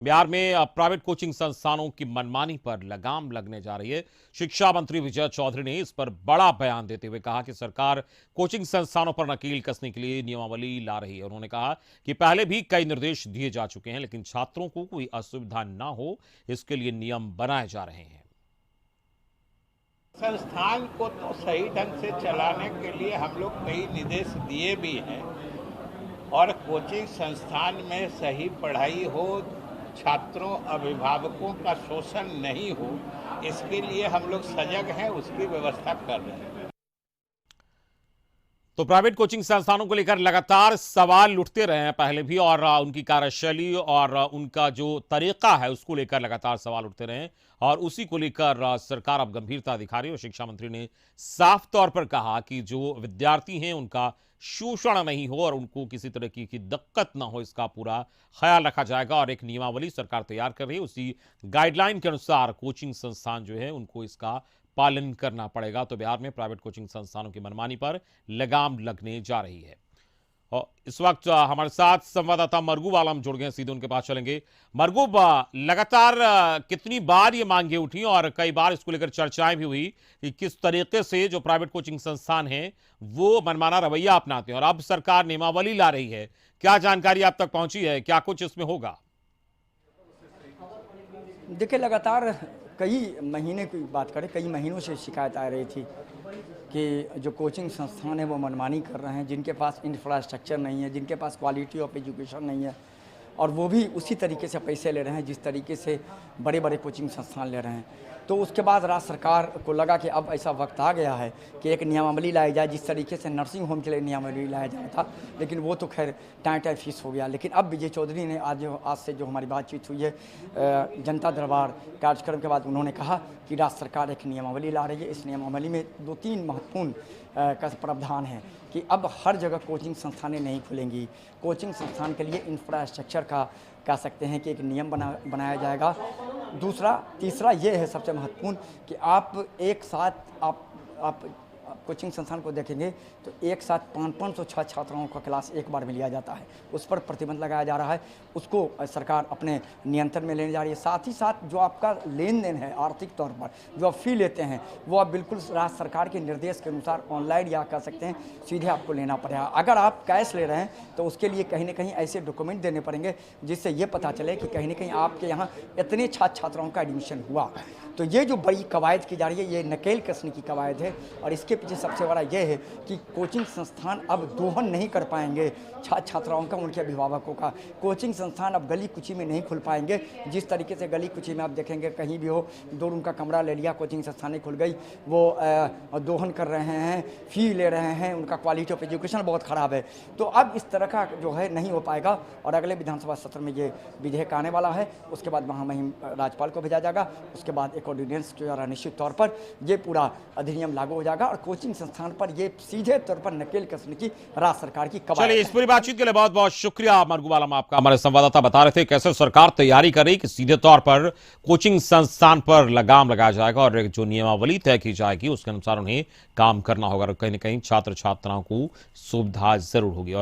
बिहार में private coaching संस्थानों की मनमानी पर लगाम लगने जा रही है। शिक्षा मंत्री विजय चौधरी ने इस पर बड़ा बयान देते हुए कहा कि सरकार कोचिंग संस्थानों पर नकेल कसने के लिए नियमावली ला रही है। उन्होंने कहा कि पहले भी कई निर्देश दिए जा चुके हैं, लेकिन छात्रों को कोई असुविधा ना हो, इसके लिए नियम बनाए जा रहे हैं। संस्थान को तो सही ढंग से चलाने के लिए हम लोग कई निर्देश दिए भी हैं और कोचिंग संस्थान में सही पढ़ाई हो, छात्रों अभिभावकों का शोषण नहीं हो, इसके लिए हम लोग सजग हैं, उसकी व्यवस्था कर रहे हैं। तो प्राइवेट कोचिंग संस्थानों को लेकर लगातार सवाल उठते रहे हैं पहले भी, और उनकी कार्यशैली और उनका जो तरीका है उसको लेकर लगातार सवाल उठते रहे हैं, और उसी को लेकर सरकार अब गंभीरता दिखा रही है। और शिक्षा मंत्री ने साफ तौर पर कहा कि जो विद्यार्थी हैं उनका शोषण नहीं हो और उनको किसी तरह की दिक्कत ना हो, इसका पूरा ख्याल रखा जाएगा। और एक नियमावली सरकार तैयार कर रही है, उसी गाइडलाइन के अनुसार कोचिंग संस्थान जो है उनको इसका पालन करना पड़ेगा। तो बिहार में प्राइवेट कोचिंग संस्थानों की मनमानी पर लगाम लगने जा रही है। और इस वक्त हमारे साथ संवाददाता मरगूब आलम जुड़ गए, सीधे उनके पास चलेंगे। मरगूब, लगातार कितनी बार ये मांगे उठी और कई बार इसको लेकर चर्चाएं भी हुई कि किस तरीके से जो प्राइवेट कोचिंग संस्थान हैं वो मनमाना रवैया अपनाते हैं, और अब सरकार नियमावली ला रही है। क्या जानकारी आप तक पहुंची है, क्या कुछ इसमें होगा? देखिए, लगातार कई महीने की बात करें, कई महीनों से शिकायत आ रही थी कि जो कोचिंग संस्थान है वो मनमानी कर रहे हैं, जिनके पास इंफ्रास्ट्रक्चर नहीं है, जिनके पास क्वालिटी ऑफ एजुकेशन नहीं है, और वो भी उसी तरीके से पैसे ले रहे हैं जिस तरीके से बड़े बड़े कोचिंग संस्थान ले रहे हैं। तो उसके बाद राज्य सरकार को लगा कि अब ऐसा वक्त आ गया है कि एक नियमावली लाई जाए, जिस तरीके से नर्सिंग होम के लिए नियमावली लाया जाना था, लेकिन वो तो खैर टाइम फिक्स हो गया। लेकिन अब विजय चौधरी ने आज से जो हमारी बातचीत हुई है जनता दरबार कार्यक्रम के बाद, उन्होंने कहा कि राज्य सरकार एक नियमावली ला रही है। इस नियमावली में 2-3 महत्वपूर्ण का प्रावधान है कि अब हर जगह कोचिंग संस्थानें नहीं खुलेंगी। कोचिंग संस्थान के लिए इंफ्रास्ट्रक्चर का कह सकते हैं कि एक नियम बनाया जाएगा। तीसरा ये है सबसे महत्वपूर्ण कि आप एक साथ आप कोचिंग संस्थान को देखेंगे तो एक साथ 500 छात्राओं का क्लास एक बार में लिया जाता है, उस पर प्रतिबंध लगाया जा रहा है। उसको सरकार अपने नियंत्रण में लेने जा रही है। साथ ही साथ जो आपका लेन देन है आर्थिक तौर पर, जो आप फी लेते हैं, वो आप बिल्कुल राज्य सरकार के निर्देश के अनुसार ऑनलाइन या कह सकते हैं सीधे आपको लेना पड़ेगा। अगर आप कैश ले रहे हैं तो उसके लिए कहीं ना कहीं ऐसे डॉक्यूमेंट देने पड़ेंगे जिससे ये पता चले कि कहीं ना कहीं आपके यहाँ इतने छात्राओं का एडमिशन हुआ। तो ये जो बड़ी कवायद की जा रही है, ये नकेल कसने की कवायद है, और इसके पीछे सबसे बड़ा ये है कि कोचिंग संस्थान अब दोहन नहीं कर पाएंगे छात्राओं का, उनके अभिभावकों का। कोचिंग संस्थान अब गली कुची में नहीं खुल पाएंगे। जिस तरीके से गली कुची में आप देखेंगे कहीं भी हो, 2 रूम का कमरा ले लिया, कोचिंग संस्थान खुल गई, वो दोहन कर रहे हैं, फी ले रहे हैं, उनका क्वालिटी ऑफ एजुकेशन बहुत ख़राब है। तो अब इस तरह का जो है नहीं हो पाएगा, और अगले विधानसभा सत्र में ये विधेयक आने वाला है। उसके बाद वहाँ मुहिम राज्यपाल को भेजा जाएगा, उसके बाद एक ऑर्डिनेंस के द्वारा निश्चित तौर पर ये पूरा अधिनियम लागू हो जाएगा, और कोचिंग संस्थान पर ये सीधे तौर पर नकेल कसने की राज्य सरकार की कवायद। चलिए, इस पूरी बातचीत के लिए बहुत बहुत शुक्रिया मरगूब आलम आपका। हमारे संवाददाता बता रहे थे कैसे सरकार तैयारी कर रही कि सीधे तौर पर कोचिंग संस्थान पर लगाम लगाया जाएगा, और जो नियमावली तय की जाएगी उसके अनुसार उन्हें काम करना होगा, और कहीं ना कहीं छात्र छात्राओं को सुविधा जरूर होगी। और